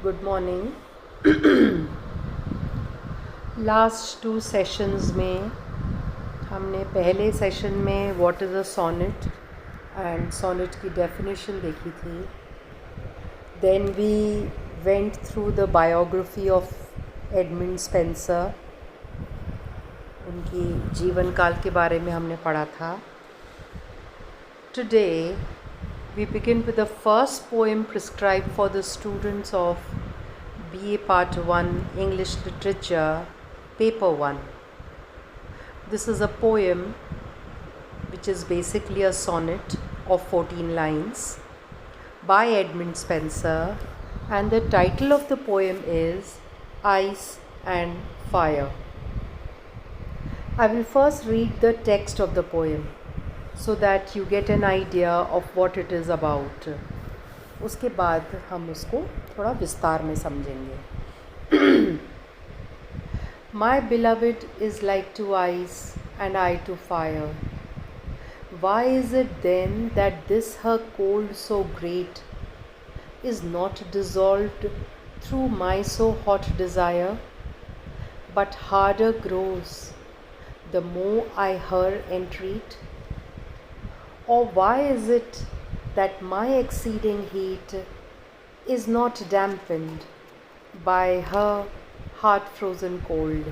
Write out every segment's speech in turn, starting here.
Good morning. Last 2 sessions में हमने पहले सेशन में what is a sonnet and sonnet की डेफिनेशन देखी थी। Then we went through the biography of Edmund Spenser, उनकी जीवन काल के बारे में हमने पढ़ा था। Today we begin with the first poem prescribed for the students of BA Part 1 English Literature, Paper 1. This is a poem which is basically a sonnet of 14 lines by Edmund Spenser, and the title of the poem is Ice and Fire. I will first read the text of the poem so that you get an idea of what it is about. उसके बाद हम उसको थोड़ा विस्तार में समझेंगे। My beloved is like to ice and I to fire. Why is it then that this her cold so great is not dissolved through my so hot desire, but harder grows the more I her entreat? Or why is it that my exceeding heat is not dampened by her heart-frozen cold?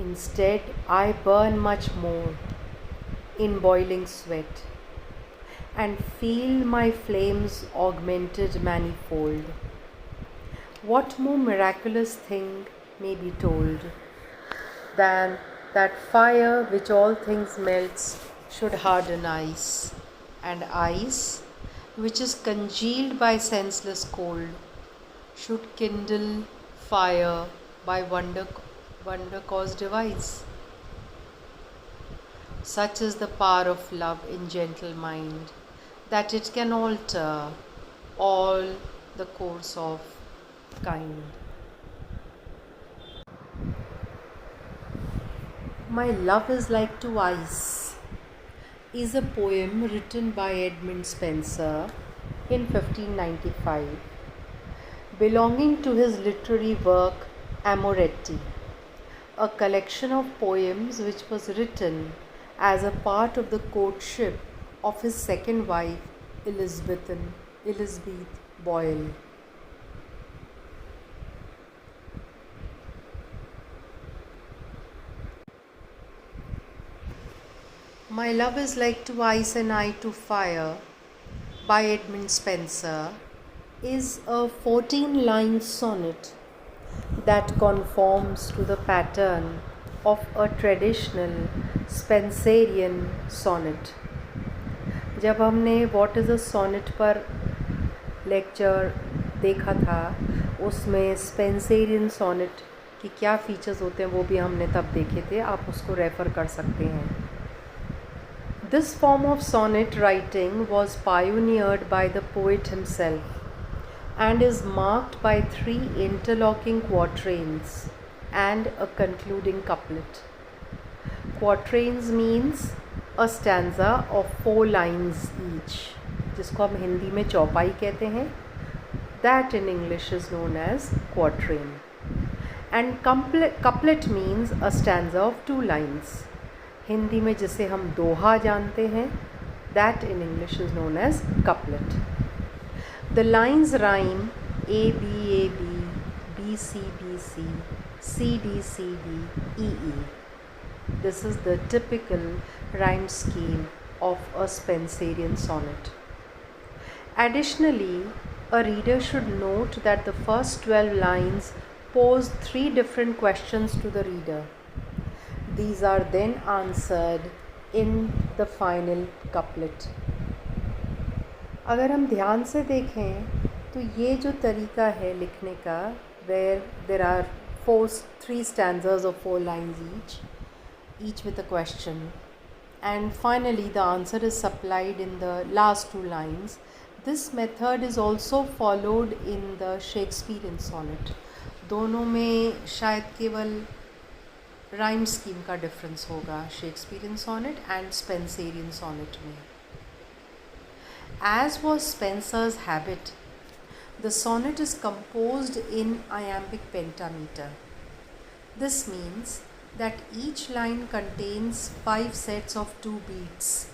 Instead, I burn much more in boiling sweat and feel my flames augmented manifold. What more miraculous thing may be told than that fire which all things melts should harden ice, and ice, which is congealed by senseless cold, should kindle fire by wonder caused device. Such is the power of love in gentle mind, that it can alter all the course of kind. My love is like to ice is a poem written by Edmund Spenser in 1595, belonging to his literary work Amoretti, a collection of poems which was written as a part of the courtship of his second wife, Elizabeth Boyle. My Love is Like to Ice and I to Fire by Edmund Spenser is a 14-line sonnet that conforms to the pattern of a traditional Spenserian sonnet. जब हमने What is a Sonnet पर lecture देखा था, उसमें Spencerian sonnet की क्या features होते हैं वो भी हमने तब देखे थे, आप उसको रेफ़र कर सकते हैं। This form of sonnet writing was pioneered by the poet himself and is marked by 3 interlocking quatrains and a concluding couplet. Quatrains means a stanza of 4 lines each, जिसको हम हिंदी में चौपाई कहते हैं. That in English is known as quatrain. And couplet means a stanza of 2 lines. Hindi में जिसे हम दोहा जानते हैं, that in English is known as couplet. The lines rhyme A B A B, B C B C, C D C D, E E. This is the typical rhyme scheme of a Spenserian sonnet. Additionally, a reader should note that the first 12 lines pose 3 different questions to the reader. These are then answered in the final couplet. अगर हम ध्यान से देखें तो ये जो तरीका है लिखने का, where there are 3 stanzas of 4 lines each with a question, and finally the answer is supplied in the last 2 lines. This method is also followed in the Shakespearean sonnet. दोनों में शायद केवल राइम स्कीम का difference होगा Shakespearean sonnet and Spenserian sonnet में. As was Spenser's habit, The sonnet is composed in iambic pentameter. This means that each line contains 5 sets of 2 beats.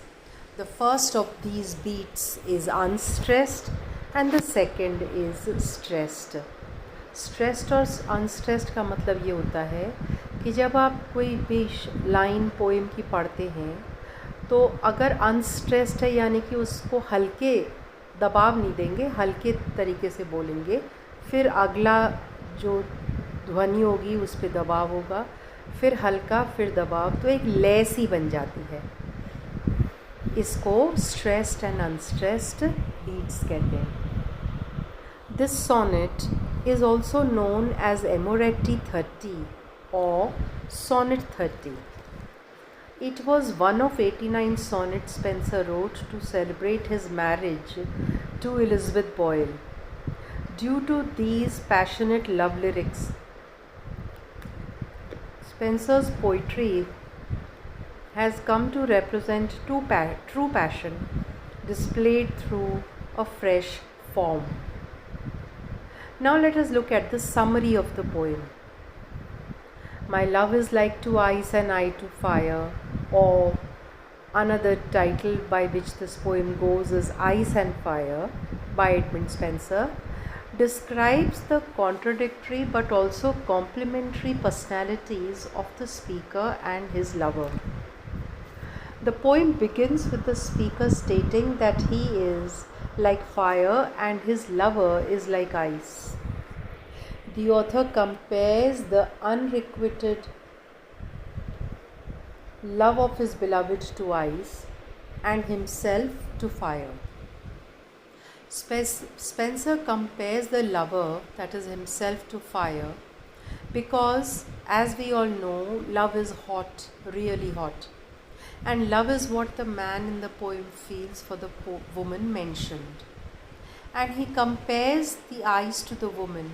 The first of these beats is unstressed and the second is stressed. Stressed और unstressed का मतलब ये होता है कि जब आप कोई भी लाइन पोएम की पढ़ते हैं तो अगर अनस्ट्रेस्ड है यानी कि उसको हल्के दबाव नहीं देंगे, हल्के तरीके से बोलेंगे, फिर अगला जो ध्वनि होगी उस पर दबाव होगा, फिर हल्का, फिर दबाव, तो एक लय सी बन जाती है। इसको स्ट्रेस्ड एंड अनस्ट्रेस्ड बीट्स कहते हैं। This sonnet is also known as Amoretti 30 or Sonnet 30. It was one of 89 sonnets Spenser wrote to celebrate his marriage to Elizabeth Boyle. Due to these passionate love lyrics, Spenser's poetry has come to represent true passion displayed through a fresh form. Now let us look at the summary of the poem. My love is like to ice and I to fire, or another title by which this poem goes is Ice and Fire by Edmund Spenser, describes the contradictory but also complementary personalities of the speaker and his lover. The poem begins with the speaker stating that he is like fire and his lover is like ice. The author compares the unrequited love of his beloved to ice and himself to fire. Spenser compares the lover, that is himself, to fire because, as we all know, love is hot, really hot. And love is what the man in the poem feels for the woman mentioned. And he compares the eyes to the woman,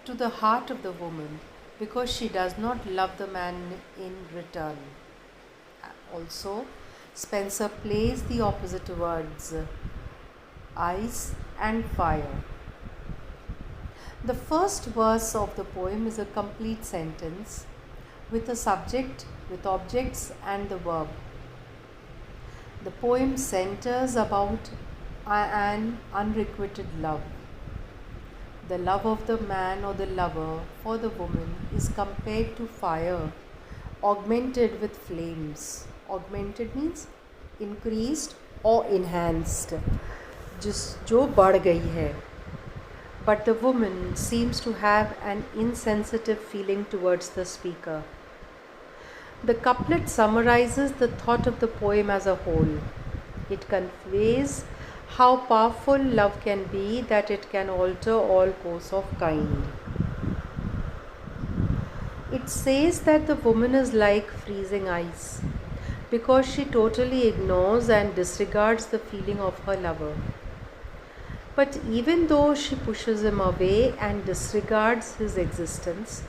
to the heart of the woman, because she does not love the man in return. Also, Spenser plays the opposite words, ice and fire. The first verse of the poem is a complete sentence with a subject, with objects and the verb. The poem centers about an unrequited love. The love of the man or the lover for the woman is compared to fire, augmented with flames. Augmented means increased or enhanced, जो बढ़ गई है. But the woman seems to have an insensitive feeling towards the speaker. The couplet summarizes the thought of the poem as a whole. It conveys how powerful love can be, that it can alter all course of kind. It says that the woman is like freezing ice because she totally ignores and disregards the feeling of her lover. But even though she pushes him away and disregards his existence,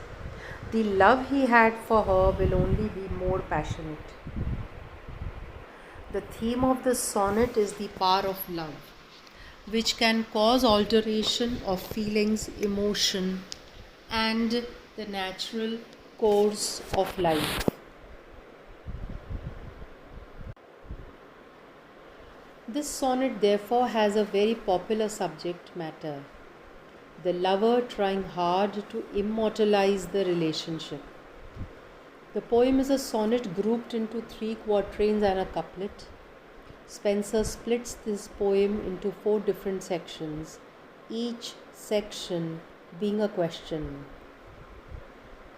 the love he had for her will only be more passionate. The theme of this sonnet is the power of love, which can cause alteration of feelings, emotion, and the natural course of life. This sonnet therefore has a very popular subject matter: the lover trying hard to immortalize the relationship. The poem is a sonnet grouped into 3 quatrains and a couplet. Spenser splits this poem into 4 different sections, each section being a question.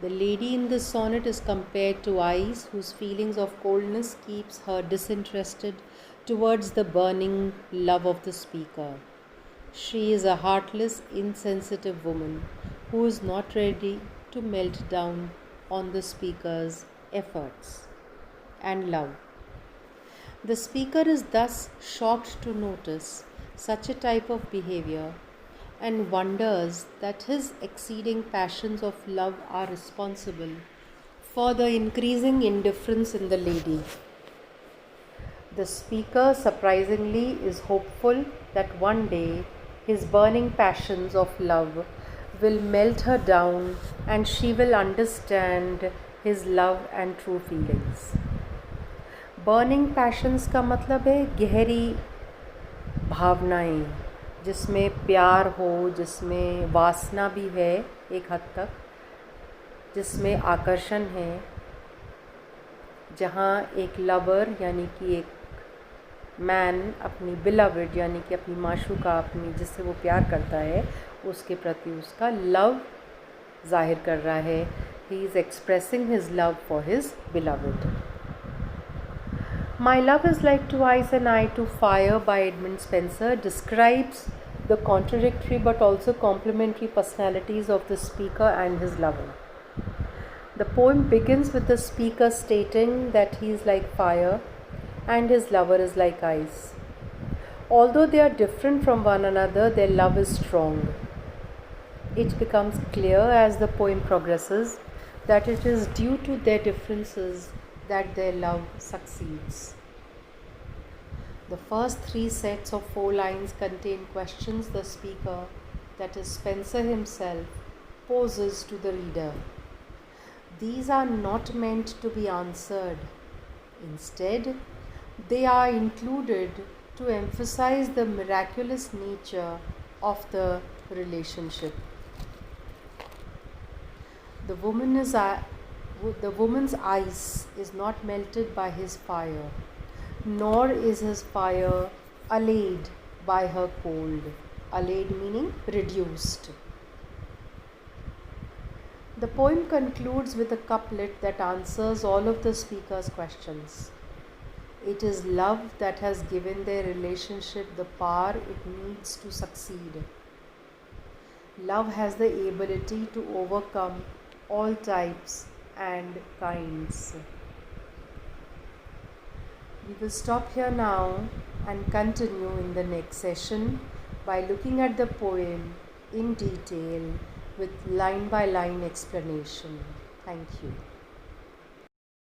The lady in this sonnet is compared to ice, whose feelings of coldness keeps her disinterested towards the burning love of the speaker. She is a heartless, insensitive woman who is not ready to melt down on the speaker's efforts and love. The speaker is thus shocked to notice such a type of behavior and wonders that his exceeding passions of love are responsible for the increasing indifference in the lady. The speaker, surprisingly, is hopeful that one day his burning passions of love will melt her down and she will understand his love and true feelings. Burning patience का मतलब है गहरी भावनाएं, जिसमें प्यार हो, जिसमें वासना भी है एक हद तक, जिसमें आकर्षण है, जहाँ एक लवर यानी कि एक मैन अपनी बिलवड यानी कि अपनी माशूका, अपनी जिससे वो प्यार करता है, उसके प्रति उसका लव जाहिर कर रहा है. He is expressing his love for his beloved. My Love is Like Two Eyes and Eye to Fire by Edmund Spenser describes the contradictory but also complementary personalities of the speaker and his lover. The poem begins with the speaker stating that he is like fire and his lover is like ice. Although they are different from one another, their love is strong. It becomes clear as the poem progresses that it is due to their differences that their love succeeds. The first 3 sets of 4 lines contain questions the speaker, that is Spenser himself, poses to the reader. These are not meant to be answered. Instead, they are included to emphasize the miraculous nature of the relationship. The woman's ice is not melted by his fire, nor is his fire allayed by her cold. Allayed meaning reduced. The poem concludes with a couplet that answers all of the speaker's questions. It is love that has given their relationship the power it needs to succeed. Love has the ability to overcome all types and kinds. We will stop here now and continue in the next session by looking at the poem in detail with line by line explanation. Thank you.